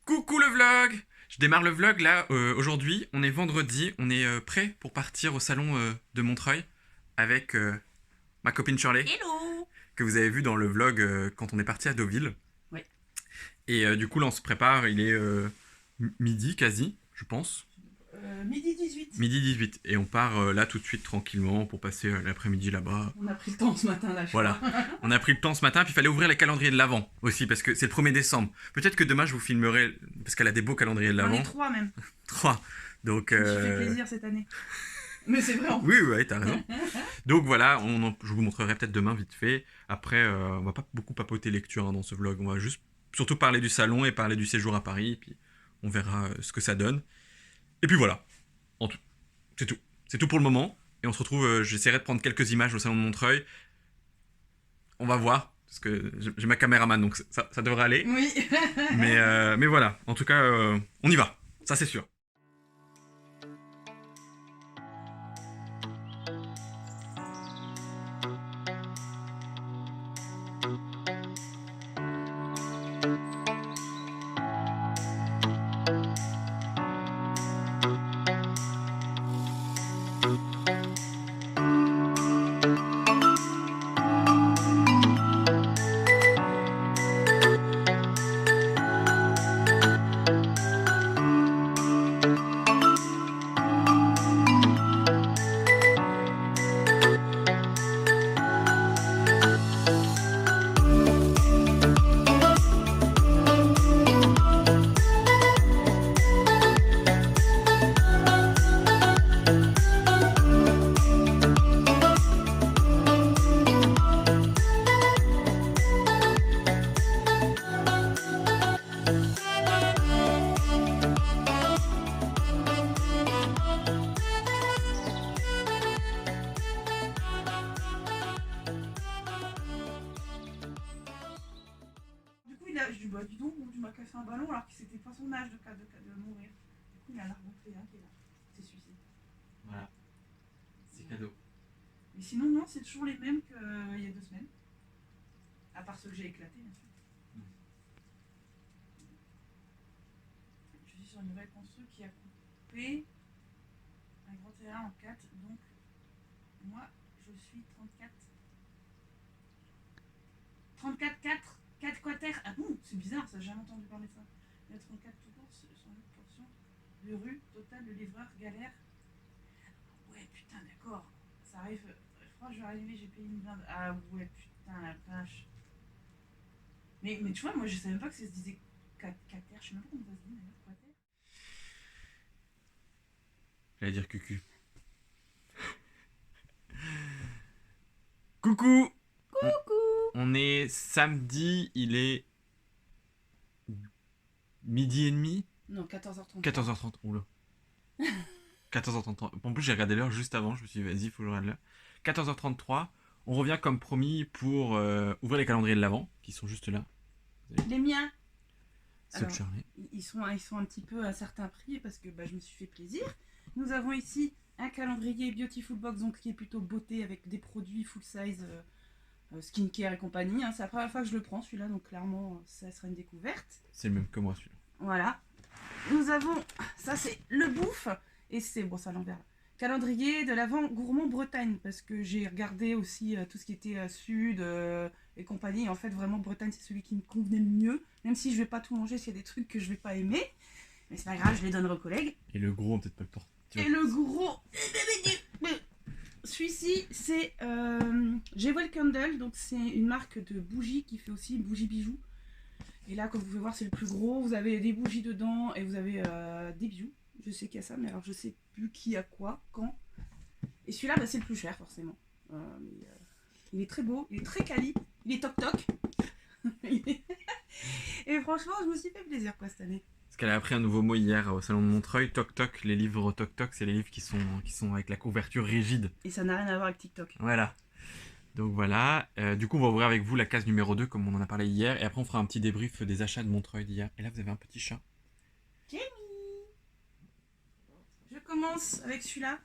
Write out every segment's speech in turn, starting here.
Coucou le vlog! Je démarre le vlog là, aujourd'hui, on est vendredi, on est prêt pour partir au salon de Montreuil avec ma copine Shirley. Hello! Que vous avez vu dans le vlog quand on est parti à Deauville. Oui. Et du coup là on se prépare, il est midi quasi, je pense. Midi 18. Midi 18. Et on part là tout de suite tranquillement pour passer l'après-midi là-bas. On a pris le temps ce matin là, je Voilà. crois. On a pris le temps ce matin, puis il fallait ouvrir les calendriers de l'Avent aussi, parce que c'est le 1er décembre. Peut-être que demain je vous filmerai, parce qu'elle a des beaux calendriers de On l'Avent. est 3 même. 3. Donc, Je me suis fait plaisir cette année. Mais c'est vrai. Oui, t'as raison. Donc voilà, je vous montrerai peut-être demain vite fait. Après, on va pas beaucoup papoter lecture dans ce vlog. On va juste surtout parler du salon et parler du séjour à Paris. Puis on verra ce que ça donne. Et puis voilà. C'est tout. C'est tout pour le moment. Et on se retrouve, j'essaierai de prendre quelques images au salon de Montreuil. On va voir. Parce que j'ai ma caméraman, donc ça devrait aller. Oui. mais voilà. En tout cas, on y va. Ça, c'est sûr. Je dis bah dis donc, tu m'as cassé un ballon alors que c'était pas son âge de mourir. Du coup il a la rentrée hein, qui est là. C'est suicide. Voilà. C'est cadeau. Mais sinon non, c'est toujours les mêmes qu'il y a 2 semaines. À part ceux que j'ai éclatés bien sûr. Je suis sur une nouvelle constru qui a coupé un grand terrain en 4, donc moi je suis 34. 4 quater. Ah bon, c'est bizarre, ça, j'ai jamais entendu parler de ça. Il y a 34 tout court, 108 portions de rue, total, le livreur, galère. Ouais, putain, d'accord. Ça arrive, je crois que je vais arriver, j'ai payé une blinde. Ah ouais, putain, la vache. Mais tu vois, moi je savais même pas que ça se disait quater, je sais même pas comment ça se dit d'ailleurs, quater. J'allais dire cucu. Coucou! Coucou! On est samedi, il est midi et demi. Non, 14h30. 14h30, oula. 14h33. En plus, j'ai regardé l'heure juste avant, je me suis dit, vas-y, il faut que je regarde l'heure. 14h33, on revient comme promis pour ouvrir les calendriers de l'Avent, qui sont juste là. Les miens! Ceux de Charlie. Ils sont un petit peu à certains prix parce que je me suis fait plaisir. Nous avons ici un calendrier Beautiful Box, donc qui est plutôt beauté avec des produits full size, skincare et compagnie. Hein. C'est la première fois que je le prends celui-là, donc clairement ça sera une découverte. C'est le même que moi celui-là. Voilà. Nous avons, ça c'est le bouffe, et c'est, bon ça à l'envers. Calendrier de l'Avent gourmand Bretagne, parce que j'ai regardé aussi tout ce qui était sud, et compagnie. Et en fait, vraiment, Bretagne, c'est celui qui me convenait le mieux. Même si je vais pas tout manger, s'il y a des trucs que je vais pas aimer. Mais c'est pas grave, je les donnerai aux collègues. Et le gros, on peut-être pas le porter. Et le gros... Celui-ci, c'est Jewel Candle. Donc, c'est une marque de bougies qui fait aussi bougies bijoux. Et là, comme vous pouvez voir, c'est le plus gros. Vous avez des bougies dedans et vous avez des bijoux. Je sais qu'il y a ça, mais alors je sais plus qui a quoi, quand. Et celui-là, bah, c'est le plus cher, forcément. Il est très beau, il est très quali, il est toc-toc. Et franchement, je me suis fait plaisir quoi, cette année. Parce qu'elle a appris un nouveau mot hier au salon de Montreuil, toc-toc. Les livres toc-toc, c'est les livres qui sont avec la couverture rigide. Et ça n'a rien à voir avec TikTok. Voilà. Donc voilà, du coup on va ouvrir avec vous la case numéro 2 comme on en a parlé hier et après on fera un petit débrief des achats de Montreuil d'hier. Et là vous avez un petit chat. Jamie. Je commence avec celui-là.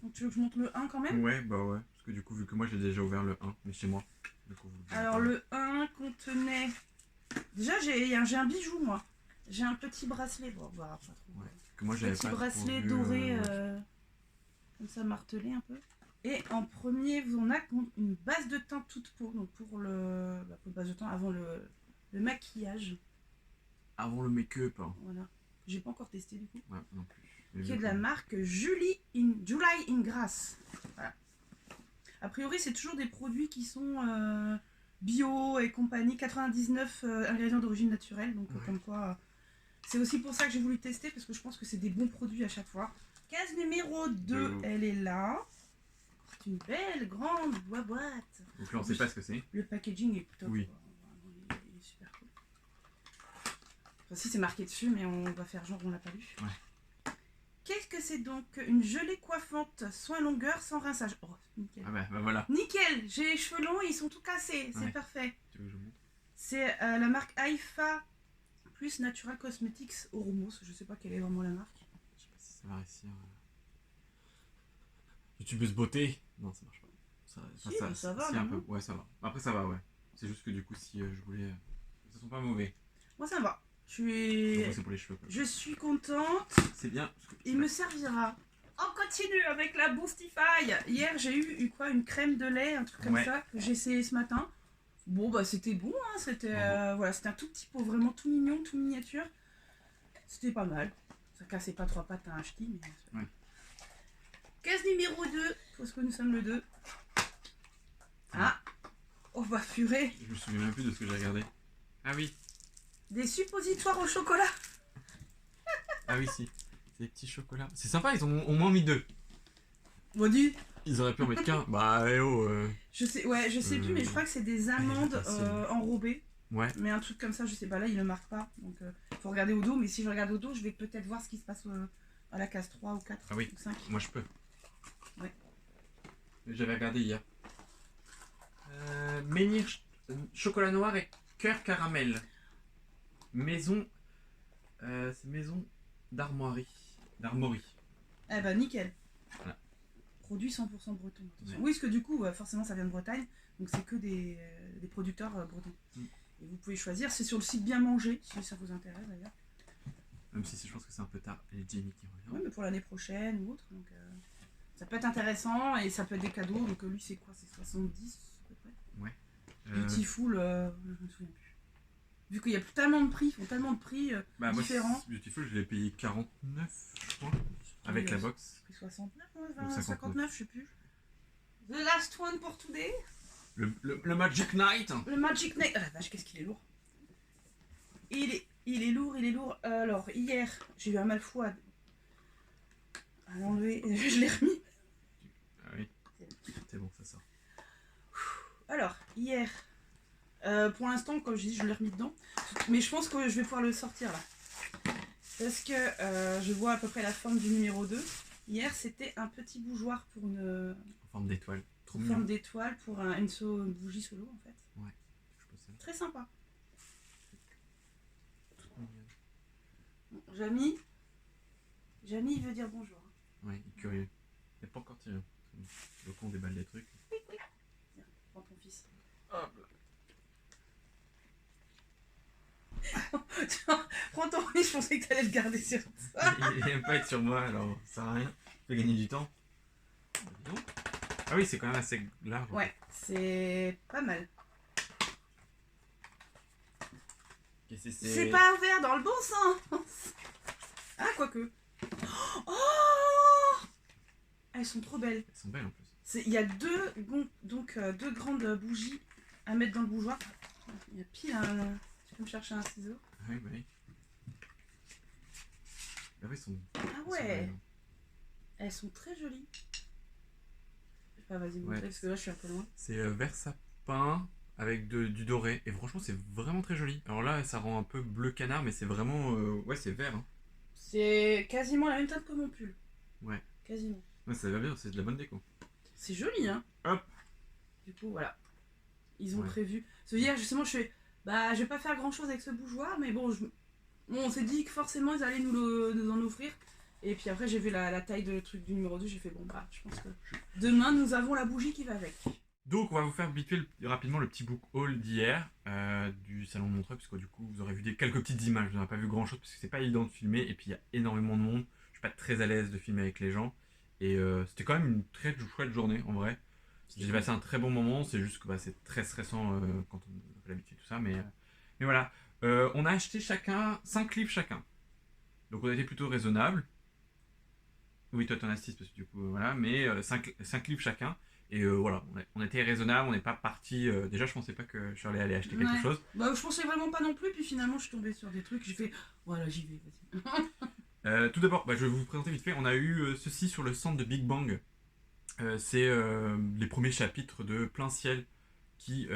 Donc tu veux que je montre le 1 quand même? Ouais, bah ouais, parce que du coup vu que moi j'ai déjà ouvert le 1, mais chez moi. Du coup, alors le 1 contenait... Déjà j'ai un bijou moi. J'ai un petit bracelet, bon on verra pas trop. Ouais, que moi j'avais Petit pas bracelet trop vu, doré, comme ça martelé un peu. Et en premier, on a une base de teint toute peau, donc pour le base de teint avant le maquillage. Avant le make-up. Hein. Voilà. J'ai pas encore testé du coup. Ouais, non plus. Mais Qui est de la marque July in Grass. Voilà. A priori, c'est toujours des produits qui sont bio et compagnie, 99 ingrédients d'origine naturelle, donc comme quoi. C'est aussi pour ça que j'ai voulu tester, parce que je pense que c'est des bons produits à chaque fois. Case numéro 2, elle est là. C'est une belle grande boîte. Donc là on sait pas ce que c'est. Le packaging est top. Oui. Il est super cool. Enfin, si c'est marqué dessus, mais on va faire genre on l'a pas lu. Ouais. Qu'est-ce que c'est donc? Une gelée coiffante, soin longueur sans rinçage. Oh, nickel. Ah bah voilà. Nickel, j'ai les cheveux longs et ils sont tout cassés, c'est parfait. Tu veux que je montre? C'est la marque Aifa plus Natural Cosmetics Oromos. Je sais pas quelle est vraiment la marque. Je sais pas si ça va réussir. YouTubeuse beauté? Non, ça marche pas. Ça va, si, non, un peu. Ouais, ça va. Après, ça va, ouais. C'est juste que du coup, si je voulais. Ça sont pas mauvais. Moi, ça va. C'est pour les cheveux. Quoi. Je suis contente. C'est bien. Il me servira. On continue avec la Boostify. Hier, j'ai eu quoi, une crème de lait, un truc comme ça, que j'ai essayé ce matin. Bon, bah, c'était bon, hein. C'était voilà, c'était un tout petit pot, vraiment tout mignon, tout miniature. C'était pas mal. Ça cassait pas trois pattes à un ch'ti, mais. Ouais. Case numéro 2, parce que nous sommes le 2. Ah, oh bah purée. Je me souviens même plus de ce que j'ai regardé. Ah oui. Des suppositoires au chocolat. Ah oui, si. C'est des petits chocolats. C'est sympa, ils ont au moins mis 2. Bon, dis. Ils auraient pu en mettre qu'un. Bah, Je sais plus, mais je crois que c'est des amandes enrobées. Ouais. Mais un truc comme ça, je sais pas, là il le marque pas. Donc faut regarder au dos, mais si je regarde au dos, je vais peut-être voir ce qui se passe à la case 3 ou 4 ah oui. ou 5. Moi je peux. Ouais. J'avais regardé hier. Menhir chocolat noir et cœur caramel. Maison. C'est maison d'armoirie. D'armorie. Eh ben nickel. Voilà. Produit 100% breton. Ouais. Oui, parce que du coup, forcément ça vient de Bretagne. Donc c'est que des producteurs bretons. Et vous pouvez choisir, c'est sur le site Bien Manger, si ça vous intéresse d'ailleurs. Même si je pense que c'est un peu tard. Et Jamie qui revient. Oui, mais pour l'année prochaine ou autre. Donc ça peut être intéressant et ça peut être des cadeaux. Donc lui c'est quoi? C'est 70 à peu près. Ouais. Beautiful, je me souviens plus. Vu qu'il y a tellement de prix, ils font tellement de prix différents. Moi, Beautiful, je l'ai payé 49, je crois. Avec la box. 69, Donc 59, je sais plus. The last one pour today. Le Magic Knight. Le Magic Knight. Ah la vache, qu'est-ce qu'il est lourd. Il est lourd. Alors, hier, j'ai eu un mal fou à l'enlever. Je l'ai remis. Ah oui. C'est bon, ça sort. Alors, hier, pour l'instant, comme je dis, je l'ai remis dedans. Mais je pense que je vais pouvoir le sortir là. Parce que je vois à peu près la forme du numéro 2. Hier, c'était un petit bougeoir pour une. En forme d'étoile. Trop En forme d'étoile pour une bougie solo en fait. Ouais, je pense ça. Très sympa. Trop Jamie il veut dire bonjour. Ouais, il est curieux. Il n'a pas encore tiré. Le con déballe des trucs. Oui. Tiens, prends ton fils. Hop Tiens, prends ton fils, je pensais que t'allais le garder sur toi. Il aime pas être sur moi, alors ça sert à rien. Je peux gagner du temps. Ah oui, c'est quand même assez large. Ouais, c'est pas mal. C'est pas ouvert dans le bon sens. Ah, quoique. Oh, elles sont trop belles. Elles sont belles en plus. Il y a deux grandes bougies à mettre dans le bougeoir. Il y a pile un... Tu peux me chercher un ciseau? Oui, oui. Ah oui, Ah ouais. Elles sont très jolies. Vas-y, ouais. Parce que là, je suis un peu loin. C'est vert sapin avec du doré. Et franchement, c'est vraiment très joli. Alors là, ça rend un peu bleu canard, mais c'est vraiment... ouais, c'est vert. Hein. C'est quasiment la même teinte que mon pull. Ouais. Quasiment. Ouais, ça va bien, c'est de la bonne déco. C'est joli, hein. Hop. Du coup, voilà. Ils ont prévu. Ce hier, justement, je vais pas faire grand-chose avec ce bougeoir, mais bon, on s'est dit que forcément, ils allaient nous en offrir. Et puis après, j'ai vu la taille de truc du numéro 2, j'ai fait bon, bah, je pense que demain, nous avons la bougie qui va avec. Donc, on va vous faire vite fait rapidement le petit book haul d'hier du salon de Montreuil, parce que du coup, vous aurez vu quelques petites images. Vous n'aurez pas vu grand chose parce que c'est pas évident de filmer, et puis il y a énormément de monde. Je suis pas très à l'aise de filmer avec les gens, et c'était quand même une très chouette journée en vrai. J'ai passé un très bon moment, c'est juste que c'est très stressant quand on n'a pas l'habitude, tout ça, mais voilà. On a acheté chacun 5 livres chacun. Donc on a été plutôt raisonnable. Oui, toi t'en as 6 parce que du coup, voilà, mais 5 livres chacun. Et voilà, on a été raisonnable, on n'est pas parti. Déjà, je pensais pas que Shirley allait acheter quelque chose. Bah, je pensais vraiment pas non plus, puis finalement, je suis tombée sur des trucs, j'ai fait voilà, j'y vais, vas-y. Tout d'abord, je vais vous présenter vite fait. On a eu ceci sur le centre de Big Bang. C'est les premiers chapitres de Plein Ciel qui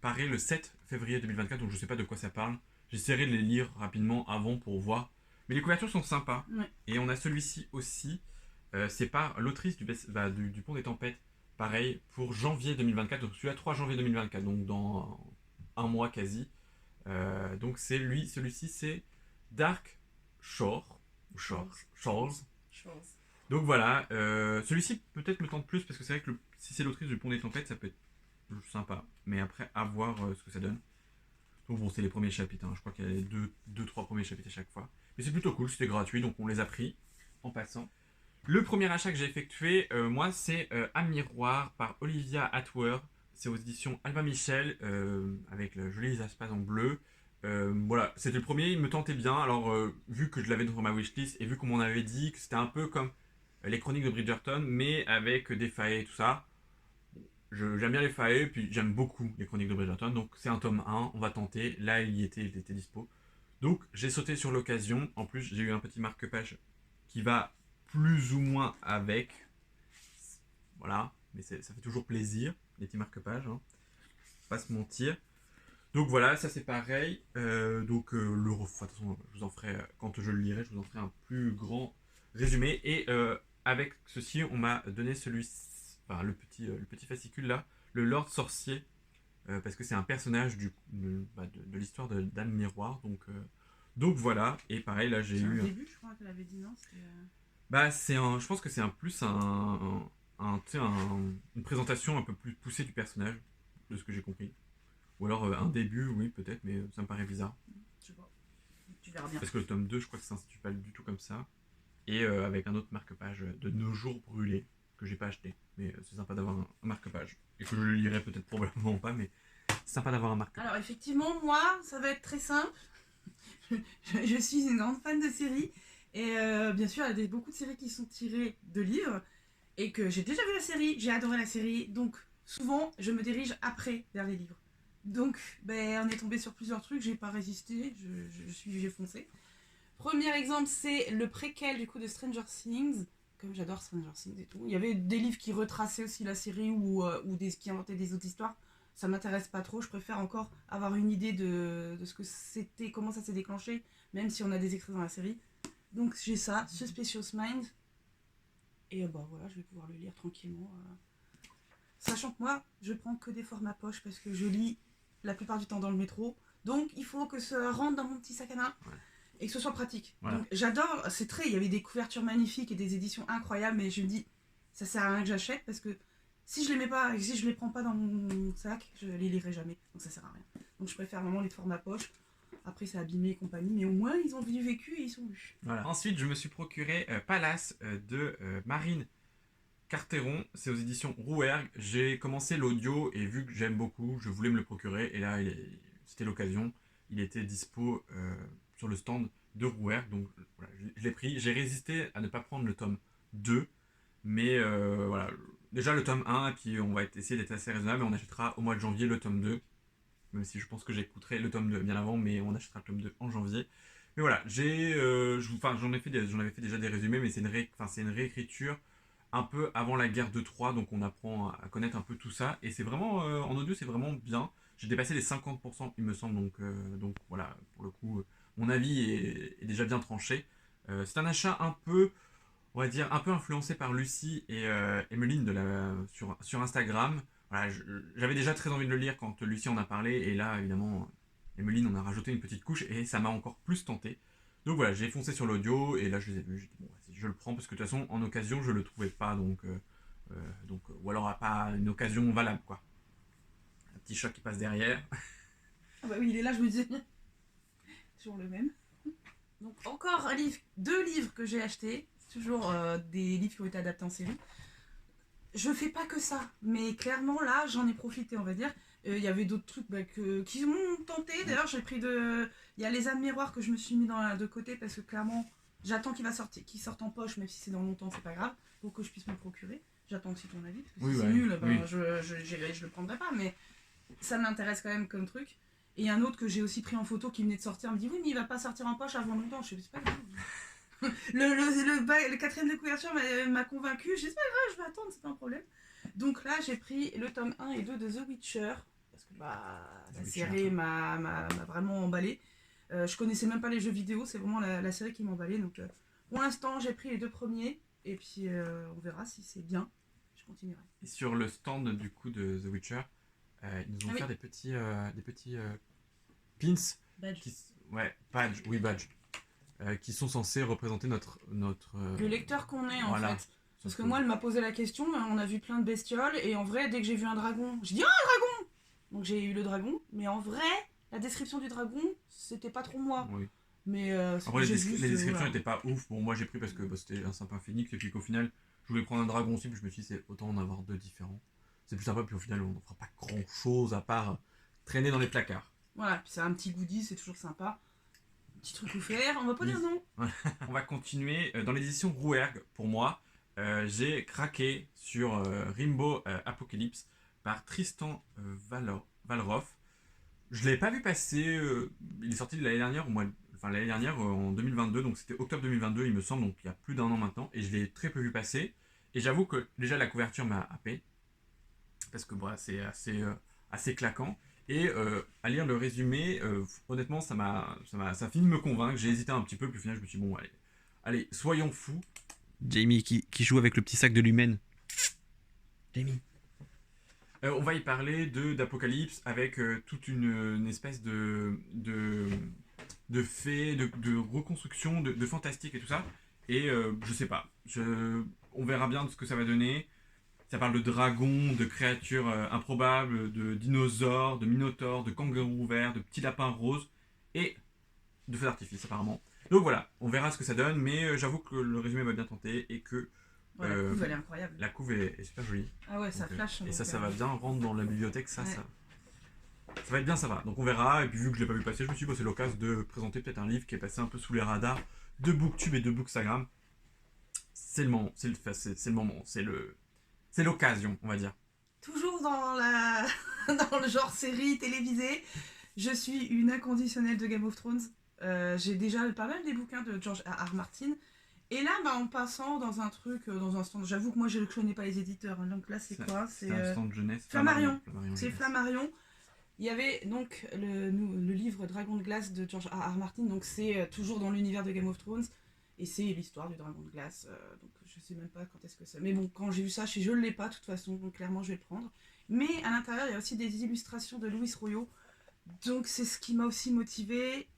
paraît le 7 février 2024, donc je sais pas de quoi ça parle. J'essaierai de les lire rapidement avant pour voir. Mais les couvertures sont sympas. Ouais. Et on a celui-ci aussi. C'est par l'autrice du Pont des Tempêtes. Pareil, pour janvier 2024. Donc celui-là, 3 janvier 2024. Donc dans un mois quasi. Donc c'est celui-ci, c'est Dark Shore. Ou Shores. Donc voilà. Celui-ci peut-être me tente plus parce que c'est vrai que si c'est l'autrice du Pont des Tempêtes, ça peut être sympa. Mais après, à voir ce que ça donne. Donc bon, c'est les premiers chapitres. Hein. Je crois qu'il y a les 2-3 premiers chapitres à chaque fois. Mais c'est plutôt cool, c'était gratuit, donc on les a pris en passant. Le premier achat que j'ai effectué, moi, c'est Un miroir par Olivia Atwer. C'est aux éditions Albin Michel, avec le joli espace en bleu. Voilà, c'était le premier, il me tentait bien. Alors, vu que je l'avais dans ma wishlist et vu qu'on m'en avait dit que c'était un peu comme les chroniques de Bridgerton, mais avec des failles et tout ça. J'aime bien les failles, puis j'aime beaucoup les chroniques de Bridgerton, donc c'est un tome 1, on va tenter. Là, il était dispo. Donc, j'ai sauté sur l'occasion. En plus, j'ai eu un petit marque-page qui va plus ou moins avec. Voilà, mais ça fait toujours plaisir, les petits marque-pages, hein. Pas se mentir. Donc voilà, ça c'est pareil. De toute façon, je vous en ferai, quand je le lirai, je vous en ferai un plus grand résumé. Et avec ceci, on m'a donné le petit fascicule là, le Lord Sorcier, parce que c'est un personnage de l'histoire d'Anne Miroir. Donc voilà, et pareil là j'ai eu. Au début, je crois qu'elle avait dit non. Je pense que c'est une présentation un peu plus poussée du personnage, de ce que j'ai compris. Ou alors un début, oui, peut-être, mais ça me paraît bizarre. Je sais pas. Tu verras bien. Parce que le tome 2, je crois que ça s'intitule pas du tout comme ça. Et avec un autre marque-page de Nos jours brûlés, que j'ai pas acheté. Mais c'est sympa d'avoir un marque-page. Et que je le lirai peut-être probablement pas, mais c'est sympa d'avoir un marque-page. Alors effectivement, moi, ça va être très simple. je suis une grande fan de séries. Et bien sûr, il y a beaucoup de séries qui sont tirées de livres. Et que j'ai déjà vu la série, j'ai adoré la série. Donc souvent, je me dirige après vers les livres. Donc, on est tombé sur plusieurs trucs, j'ai pas résisté, j'ai foncé. Premier exemple, c'est le préquel du coup de Stranger Things. Comme j'adore Stranger Things et tout. Il y avait des livres qui retraçaient aussi la série ou qui inventaient des autres histoires. Ça m'intéresse pas trop, je préfère encore avoir une idée de ce que c'était, comment ça s'est déclenché, même si on a des extraits dans la série. Donc j'ai ça, Suspicious Mind. Et voilà, je vais pouvoir le lire tranquillement. Sachant que moi, je prends que des formats poche parce que je lis la plupart du temps dans le métro. Donc il faut que ça rentre dans mon petit sac à main et que ce soit pratique. Voilà. Donc j'adore, il y avait des couvertures magnifiques et des éditions incroyables, mais je me dis, ça sert à rien que j'achète parce que si je les mets pas, si je les prends pas dans mon sac, je les lirai jamais. Donc ça sert à rien. Donc je préfère vraiment les formats poche. Après c'est abîmé et compagnie, mais au moins ils ont vécu et ils sont lus. Voilà. Ensuite je me suis procuré Palace de Marine Carteron, c'est aux éditions Rouergue. J'ai commencé l'audio et vu que j'aime beaucoup, je voulais me le procurer et là c'était l'occasion. il était dispo sur le stand de Rouergue. Donc voilà, je l'ai pris. J'ai résisté à ne pas prendre le tome 2. Mais voilà, déjà le tome 1, et puis on va essayer d'être assez raisonnable, et on achètera au mois de janvier le tome 2. Même si je pense que j'écouterai le tome 2 bien avant, mais on achètera le tome 2 en janvier. Mais voilà, j'en avais fait déjà des résumés, mais c'est une réécriture un peu avant la guerre de Troie, donc on apprend à connaître un peu tout ça. Et c'est vraiment, en audio, c'est vraiment bien. J'ai dépassé les 50%, il me semble, donc voilà, pour le coup, mon avis est déjà bien tranché. C'est un achat un peu, on va dire, un peu influencé par Lucie et Emeline sur Instagram. Voilà, j'avais déjà très envie de le lire quand Lucie en a parlé, et là, évidemment, Emeline en a rajouté une petite couche, et ça m'a encore plus tenté. Donc voilà, j'ai foncé sur l'audio, et là, je les ai vus, j'ai dit, bon, je le prends, parce que de toute façon, en occasion, je le trouvais pas, ou alors pas une occasion valable, quoi. Un petit choc qui passe derrière. Ah bah oui, il est là, je me disais, toujours le même. Donc encore un livre, 2 livres que j'ai achetés, toujours des livres qui ont été adaptés en série. Je fais pas que ça, mais clairement là j'en ai profité, on va dire. Il y avait d'autres trucs qui m'ont tenté. D'ailleurs j'ai pris il y a les âmes miroirs que je me suis mis de côté parce que clairement j'attends qu'il sorte en poche, même si c'est dans longtemps, c'est pas grave, pour que je puisse me le procurer. J'attends aussi ton avis, parce que Oui, si c'est ouais, nul, ben, oui. je le prendrai pas, mais ça m'intéresse quand même comme truc. Et un autre que j'ai aussi pris en photo qui venait de sortir me dit oui mais il va pas sortir en poche avant longtemps. Je sais c'est pas grave. Le quatrième de couverture m'a convaincu. Je dis c'est pas grave, je vais attendre, c'est pas un problème. Donc là j'ai pris le tome 1 et 2 de The Witcher. Parce que la série m'a vraiment emballé. Je connaissais même pas les jeux vidéo, c'est vraiment la série qui m'a emballé. Donc pour l'instant j'ai pris les 2 premiers. Et puis on verra si c'est bien. Je continuerai. Et sur le stand du coup de The Witcher, ils nous ont fait des petits pins. Badge. Badge, oui, badge. Qui sont censés représenter notre le lecteur qu'on est voilà. en fait. Parce que moi, elle m'a posé la question, on a vu plein de bestioles, et en vrai, dès que j'ai vu un dragon, j'ai dit oh, un dragon. Donc j'ai eu le dragon, mais en vrai, la description du dragon, c'était pas trop moi. Oui. Mais après, les descriptions n'étaient pas ouf. Bon, moi j'ai pris parce que c'était un sympa phénix, et puis qu'au final, je voulais prendre un dragon aussi, puis je me suis dit, c'est autant en avoir 2 différents. C'est plus sympa, puis au final, on ne fera pas grand chose à part traîner dans les placards. Voilà, puis c'est un petit goodie, c'est toujours sympa. Un petit truc offert, on va pas dire non. On va continuer dans l'édition Rouergue. Pour moi, j'ai craqué sur Rimbo Apocalypse par Tristan Valroff. Je l'ai pas vu passer. Il est sorti de l'année dernière, l'année dernière en 2022, donc c'était octobre 2022, il me semble, donc il y a plus d'1 an maintenant, et je l'ai très peu vu passer. Et j'avoue que déjà la couverture m'a happé, parce que c'est assez claquant. Et à lire le résumé, honnêtement, ça a fini de me convaincre. J'ai hésité un petit peu, puis au final, je me suis dit, bon, allez, soyons fous. Jamie qui joue avec le petit sac de lumen. Jamie. On va y parler d'Apocalypse avec toute une espèce de fées, de reconstruction, de fantastique et tout ça. Et je sais pas. On verra bien de ce que ça va donner. Ça parle de dragons, de créatures improbables, de dinosaures, de minotaures, de kangourous verts, de petits lapins roses et de feux d'artifice apparemment. Donc voilà, on verra ce que ça donne, mais j'avoue que le résumé m'a bien tenté et que la couve elle est incroyable. La couve est super jolie. Ah ouais, ça flash. Et ça va bien rendre dans la bibliothèque, ça va être bien, ça va. Donc on verra, et puis vu que je l'ai pas vu passer, je me suis dit c'est l'occasion de présenter peut-être un livre qui est passé un peu sous les radars de Booktube et de Bookstagram. C'est le moment, c'est l'occasion, on va dire. Toujours dans le genre série télévisée, je suis une inconditionnelle de Game of Thrones. J'ai déjà pas mal des bouquins de George R.R. Martin. Et là, en passant dans un truc, dans un stand, j'avoue que moi je ne connais pas les éditeurs, hein, donc là c'est quoi? C'est un stand jeunesse. Flammarion. C'est Flammarion. Il y avait donc le livre Dragon de glace de George R.R. Martin, donc c'est toujours dans l'univers de Game of Thrones, et c'est l'histoire du dragon de glace, donc je sais même pas quand est-ce que c'est. Mais bon, quand j'ai vu ça, je ne l'ai pas de toute façon, donc clairement je vais le prendre. Mais à l'intérieur, il y a aussi des illustrations de Louis Royaux, donc c'est ce qui m'a aussi motivée.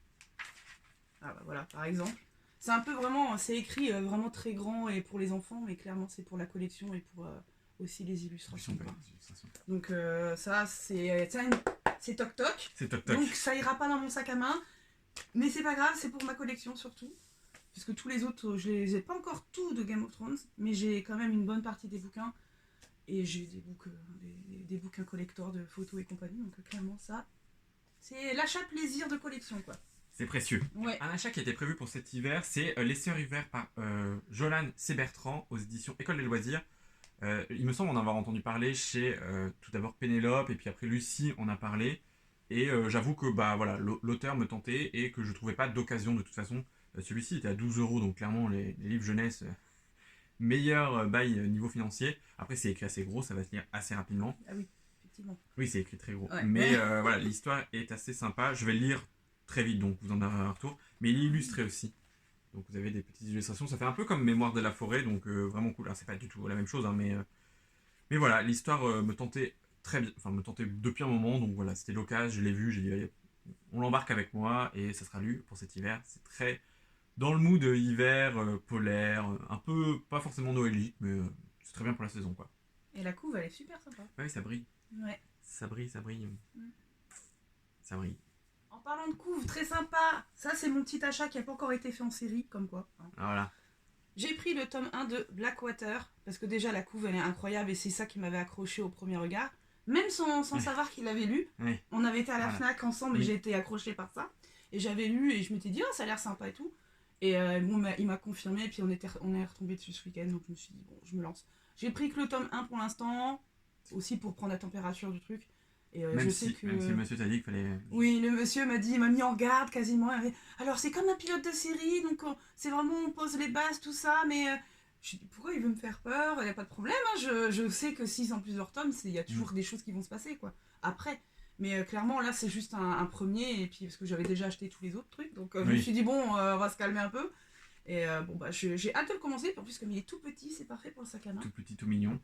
Ah bah voilà, par exemple. C'est un peu vraiment, c'est écrit vraiment très grand et pour les enfants, mais clairement c'est pour la collection et pour aussi les illustrations. Donc ça, c'est toc toc. C'est toc toc. Donc ça ira pas dans mon sac à main, mais c'est pas grave, c'est pour ma collection surtout. Puisque tous les autres, je les ai pas encore tous de Game of Thrones, mais j'ai quand même une bonne partie des bouquins. Et j'ai des bouquins collector de photos et compagnie, donc clairement ça, C'est l'achat plaisir de collection, quoi. C'est précieux. Ouais. Un achat qui était prévu pour cet hiver, c'est Les Sœurs Hiver par Jolan C. Bertrand aux éditions École des Loisirs. Il me semble en avoir entendu parler chez tout d'abord Pénélope et puis après Lucie en a parlé. Et j'avoue que bah, voilà, l'auteur me tentait et que je trouvais pas d'occasion de toute façon. Celui-ci était à 12 € donc clairement les livres jeunesse, meilleur bail niveau financier. Après c'est écrit assez gros, ça va se lire assez rapidement. Ah oui, effectivement. Oui, c'est écrit très gros. Ouais. Mais voilà, l'histoire est assez sympa. Je vais le lire très vite, donc vous en aurez un retour. Mais il est illustré aussi. Donc vous avez des petites illustrations. Ça fait un peu comme Mémoire de la forêt, donc vraiment cool. Alors c'est pas du tout la même chose, hein, mais voilà, l'histoire me tentait très bien. Enfin, me tentait depuis un moment, donc voilà, c'était l'occasion, je l'ai vu, j'ai dit, allez, on l'embarque avec moi et ça sera lu pour cet hiver. C'est très dans le mood hiver, polaire, un peu, pas forcément noélique, mais c'est très bien pour la saison, quoi. Et la couve, elle est super sympa. Ouais, ça brille. Ouais. Ça brille, ça brille. Ça brille. En parlant de couve, très sympa. Ça, c'est mon petit achat qui n'a pas encore été fait en série, comme quoi. Hein. Ah, voilà. J'ai pris le tome 1 de Blackwater, parce que déjà la couve elle est incroyable et c'est ça qui m'avait accroché au premier regard. Même sans savoir qu'il l'avait lu. Oui. On avait été à la Fnac ensemble et Oui. j'ai été accrochée par ça. Et j'avais lu et je m'étais dit, oh, ça a l'air sympa et tout. Et bon, il m'a confirmé et puis on est retombé dessus ce week-end, donc je me suis dit, bon, je me lance. J'ai pris que le tome 1 pour l'instant, aussi pour prendre la température du truc. Et Même si le monsieur t'a dit qu'il fallait. Oui, le monsieur m'a mis en garde quasiment. Alors c'est comme un pilote de série, donc c'est vraiment on pose les bases, tout ça, mais je dis pourquoi il veut me faire peur? Il n'y a pas de problème, hein, je sais que si c'est en plusieurs tomes, il y a toujours des choses qui vont se passer, quoi. Après. Mais clairement là c'est juste un premier, et puis parce que j'avais déjà acheté tous les autres trucs, donc je me suis dit bon, on va se calmer un peu. Et bon bah j'ai hâte de le commencer, en plus comme il est tout petit, c'est parfait pour le sac à main. Tout petit, tout mignon.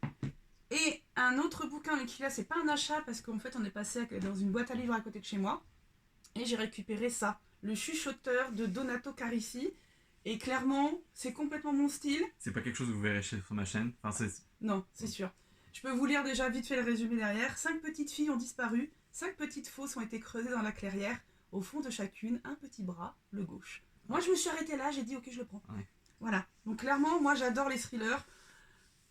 Et un autre bouquin, mais qui là, c'est pas un achat parce qu'en fait, on est passé dans une boîte à livres à côté de chez moi. Et j'ai récupéré ça, Le Chuchoteur de Donato Carissi. Et clairement, c'est complètement mon style. C'est pas quelque chose que vous verrez sur ma chaîne. Enfin, non, c'est sûr. Je peux vous lire déjà vite fait le résumé derrière. 5 petites filles ont disparu. 5 petites fosses ont été creusées dans la clairière. Au fond de chacune, un petit bras, le gauche. Moi, je me suis arrêtée là, j'ai dit ok, je le prends. Ouais. Voilà. Donc clairement, moi, j'adore les thrillers.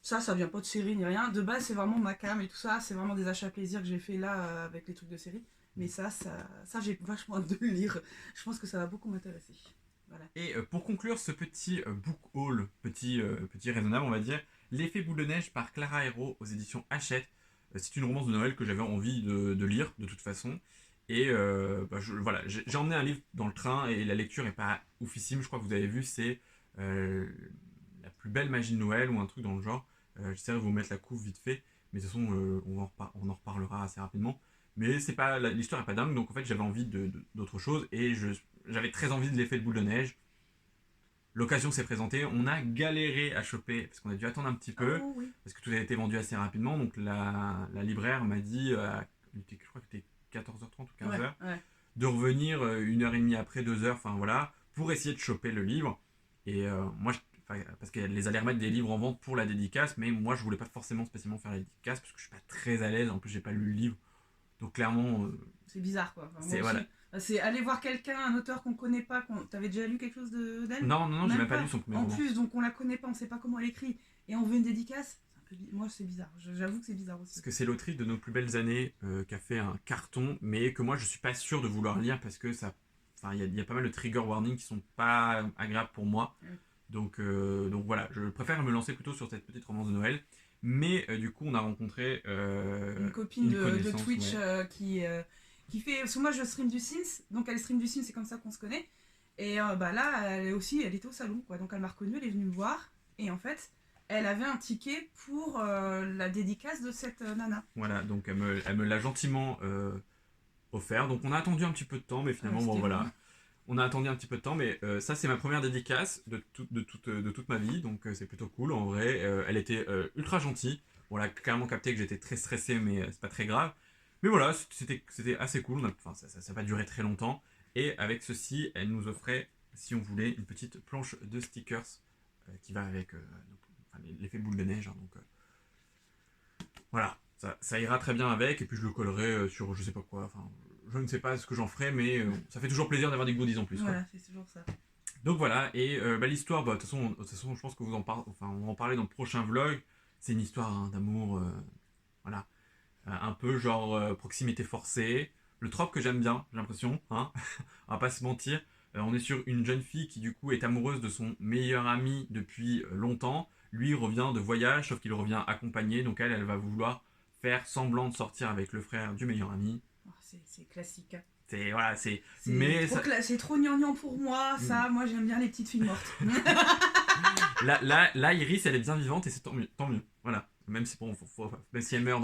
Ça vient pas de série ni rien. De base, c'est vraiment ma cam et tout ça. C'est vraiment des achats plaisir que j'ai fait là avec les trucs de série. Mais ça j'ai vachement hâte de le lire. Je pense que ça va beaucoup m'intéresser. Voilà. Et pour conclure ce petit book haul, petit raisonnable, on va dire, L'effet boule de neige par Clara Hérault aux éditions Hachette. C'est une romance de Noël que j'avais envie de lire de toute façon. Et voilà, j'ai emmené un livre dans le train et la lecture est pas oufissime. Je crois que vous avez vu, c'est La plus belle magie de Noël ou un truc dans le genre. J'essaierai de vous mettre la couve vite fait, mais de toute façon on en reparlera assez rapidement. Mais c'est pas l'histoire est pas dingue, donc en fait j'avais envie d'autre chose et j'avais très envie de l'effet de boule de neige. L'occasion s'est présentée, on a galéré à choper parce qu'on a dû attendre un petit peu parce que tout a été vendu assez rapidement. Donc la libraire m'a dit, je crois que c'était 14h30 ou 15h, de revenir 1h30 après, 2h, enfin voilà, pour essayer de choper le livre. Et moi, parce qu'elles allaient remettre des livres en vente pour la dédicace, mais moi je voulais pas forcément spécialement faire la dédicace parce que je suis pas très à l'aise. En plus, j'ai pas lu le livre, donc clairement. C'est bizarre quoi. Enfin, c'est voilà. C'est aller voir quelqu'un, un auteur qu'on connaît pas. T'avais déjà lu quelque chose d'elle? Non, j'ai même pas lu son premier roman. En plus, donc on la connaît pas, on sait pas comment elle écrit, et on veut une dédicace. Moi, c'est bizarre. J'avoue que c'est bizarre aussi. Parce que c'est l'autrice de Nos plus belles années qui a fait un carton, mais que moi je suis pas sûr de vouloir lire parce que ça, il y a pas mal de trigger warnings qui sont pas agréables pour moi. Donc voilà, je préfère me lancer plutôt sur cette petite romance de Noël. Mais du coup, on a rencontré une copine de Twitch qui fait. Parce que moi, je stream du Sims, donc elle stream du Sims, c'est comme ça qu'on se connaît. Et là, elle était au salon, quoi. Donc elle m'a reconnue, elle est venue me voir. Et en fait, elle avait un ticket pour la dédicace de cette nana. Voilà, donc elle me l'a gentiment offert. Donc on a attendu un petit peu de temps, mais finalement, voilà. On a attendu un petit peu de temps, mais ça c'est ma première dédicace de toute ma vie, donc c'est plutôt cool en vrai. Elle était ultra gentille. Bon, elle a clairement capté que j'étais très stressé, mais c'est pas très grave. Mais voilà, c'était assez cool. Ça n'a pas duré très longtemps. Et avec ceci, elle nous offrait, si on voulait, une petite planche de stickers qui va avec l'effet boule de neige. Hein, donc voilà, ça ira très bien avec. Et puis je le collerai sur je sais pas quoi. Enfin, je ne sais pas ce que j'en ferai, mais ça fait toujours plaisir d'avoir des goodies en plus. Voilà, c'est toujours ça. Donc voilà, et l'histoire, de toute façon, je pense que on va en parler dans le prochain vlog. C'est une histoire d'amour, voilà, un peu genre proximité forcée. le trope que j'aime bien, j'ai l'impression, hein, on va pas se mentir. On est sur une jeune fille qui du coup est amoureuse de son meilleur ami depuis longtemps. Lui revient de voyage, sauf qu'il revient accompagné, donc elle va vouloir faire semblant de sortir avec le frère du meilleur ami. Oh, c'est classique. Hein. C'est voilà, c'est. C'est Mais trop, ça... c'est trop gnangnan pour moi, ça. Moi, j'aime bien les petites filles mortes. là, Iris, elle est bien vivante et c'est tant mieux, tant mieux. Voilà. Même si, bon, même si elle meurt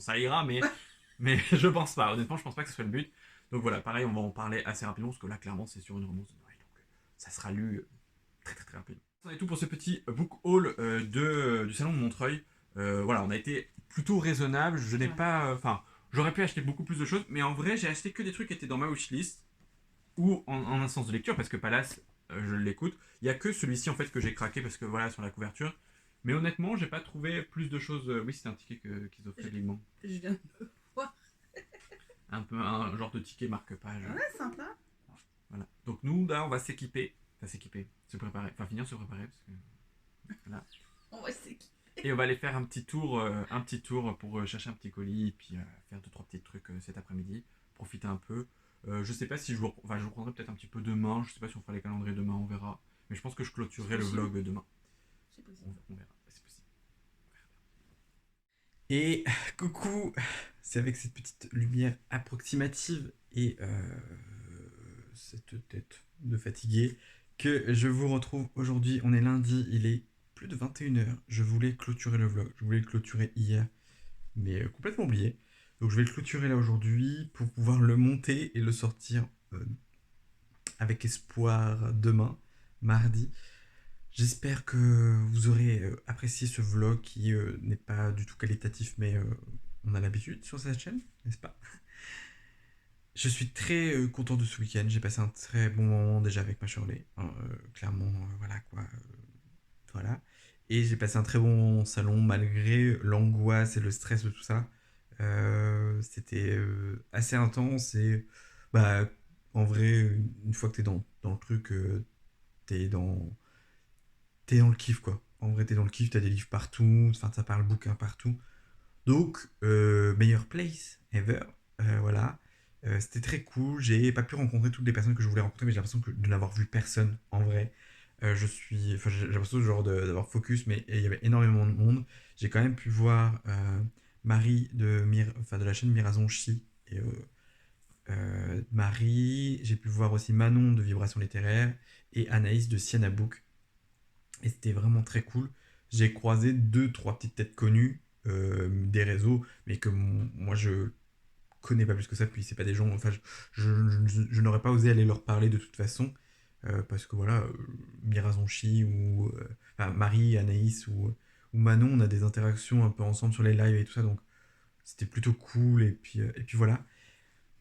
ça ira, mais je pense pas. Honnêtement, je pense pas que ce soit le but. Donc voilà, pareil, on va en parler assez rapidement parce que là, clairement, c'est sur une romance de Noël. Donc ça sera lu très très très rapidement. C'est tout pour ce petit book haul du salon de Montreuil. Voilà, on a été plutôt raisonnable. Je n'ai pas. Enfin, j'aurais pu acheter beaucoup plus de choses, mais en vrai, j'ai acheté que des trucs qui étaient dans ma wishlist ou en instance de lecture parce que Palace, je l'écoute. Il y a que celui-ci en fait que j'ai craqué parce que voilà, sur la couverture. Mais honnêtement, j'ai pas trouvé plus de choses. Oui, c'était un ticket qu'ils offraient également. Je viens de le voir. Un peu un genre de ticket marque-page. Ouais, sympa. Voilà. Donc nous, là, on va s'équiper. Enfin, s'équiper. Se préparer. Enfin, finir de se préparer. Parce que... Voilà. On va s'équiper. Et on va aller faire un petit tour pour chercher un petit colis. Et puis faire 2-3 petits trucs cet après-midi. Profiter un peu. Je sais pas si je vous reprendrai peut-être un petit peu demain. Je sais pas si on fera les calendriers demain, on verra. Mais je pense que je clôturerai le vlog demain. C'est possible. On verra. C'est possible. Et coucou, c'est avec cette petite lumière approximative et cette tête de fatigué que je vous retrouve aujourd'hui. On est lundi, il est plus de 21h. Je voulais clôturer le vlog, je voulais le clôturer hier, mais complètement oublié. Donc je vais le clôturer là aujourd'hui pour pouvoir le monter et le sortir avec espoir demain, mardi. J'espère que vous aurez apprécié ce vlog qui n'est pas du tout qualitatif, mais on a l'habitude sur cette chaîne, n'est-ce pas? Je suis très content de ce week-end. J'ai passé un très bon moment déjà avec ma Shirley. Hein, clairement, voilà quoi. Voilà. Et j'ai passé un très bon moment au salon malgré l'angoisse et le stress de tout ça. C'était assez intense et bah en vrai, une fois que t'es dans le truc, t'es dans t'es dans le kiff quoi. En vrai, t'es dans le kiff, t'as des livres partout, enfin, ça parle bouquin partout. Donc, meilleure place ever, voilà. C'était très cool, j'ai pas pu rencontrer toutes les personnes que je voulais rencontrer, mais j'ai l'impression de n'avoir vu personne en vrai. J'ai l'impression d'avoir focus, mais il y avait énormément de monde. J'ai quand même pu voir Marie de la chaîne Mirazonchi et Marie. J'ai pu voir aussi Manon de Vibration littéraire et Anaïs de Siena Book. Et c'était vraiment très cool. J'ai croisé 2-3 petites têtes connues des réseaux, mais que moi je connais pas plus que ça, puis c'est pas des gens. Enfin, je n'aurais pas osé aller leur parler de toute façon, parce que voilà, Mirazonchi ou enfin, Marie, Anaïs ou Manon, on a des interactions un peu ensemble sur les lives et tout ça, donc c'était plutôt cool, et puis voilà.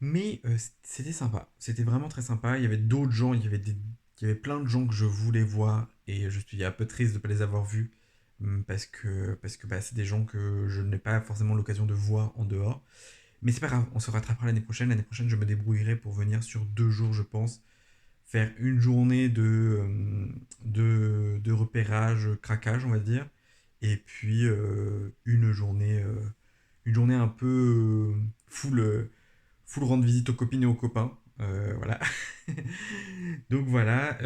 Mais c'était sympa, c'était vraiment très sympa. Il y avait d'autres gens, il y avait plein de gens que je voulais voir et je suis un peu triste de ne pas les avoir vus parce que bah, c'est des gens que je n'ai pas forcément l'occasion de voir en dehors. Mais c'est pas grave, on se rattrapera l'année prochaine. L'année prochaine, je me débrouillerai pour venir sur 2 jours, je pense. Faire une journée de repérage, craquage, on va dire. Et puis une journée un peu full rendre visite aux copines et aux copains. Voilà. Donc voilà.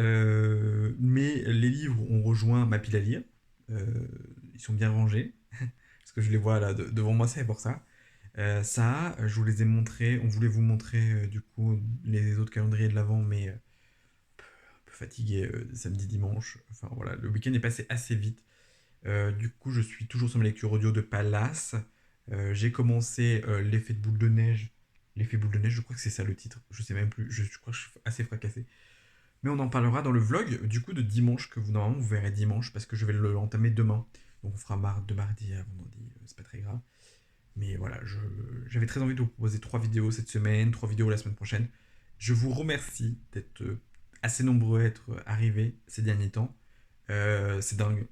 Mais les livres ont rejoint ma pile à lire. Ils sont bien rangés. Parce que je les vois là devant moi, c'est pour ça. Ça, je vous les ai montrés. On voulait vous montrer du coup les autres calendriers de l'avant, mais un peu fatigué samedi, dimanche. Enfin voilà, le week-end est passé assez vite. Du coup, je suis toujours sur ma lecture audio de Palace. J'ai commencé l'effet de boule de neige. L'effet boule de neige, je crois que c'est ça le titre. Je sais même plus. Je crois que je suis assez fracassé. Mais on en parlera dans le vlog du coup de dimanche que normalement vous verrez dimanche parce que je vais l'entamer demain. Donc on fera de mardi à vendredi. C'est pas très grave. Mais voilà, j'avais très envie de vous proposer 3 vidéos cette semaine, 3 vidéos la semaine prochaine. Je vous remercie d'être assez nombreux à être arrivés ces derniers temps. C'est dingue.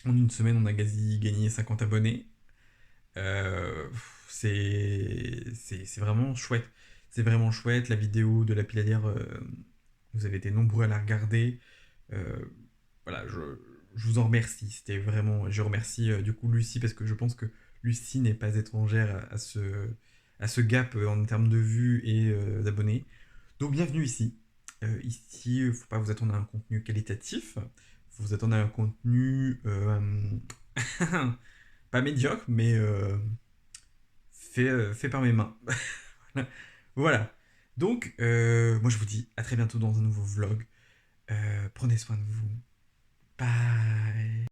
En une semaine, on a quasi gagné 50 abonnés. C'est vraiment chouette. C'est vraiment chouette. La vidéo de la Piladière, vous avez été nombreux à la regarder. Euh, voilà, je vous en remercie. C'était vraiment. Je remercie du coup Lucie parce que je pense que Lucie n'est pas étrangère à ce gap en termes de vues et d'abonnés. Donc bienvenue ici. Ici, il ne faut pas vous attendre à un contenu qualitatif. Il faut vous attendre à un contenu pas médiocre, mais fait par mes mains. Voilà. Donc, moi je vous dis à très bientôt dans un nouveau vlog. Prenez soin de vous. Bye.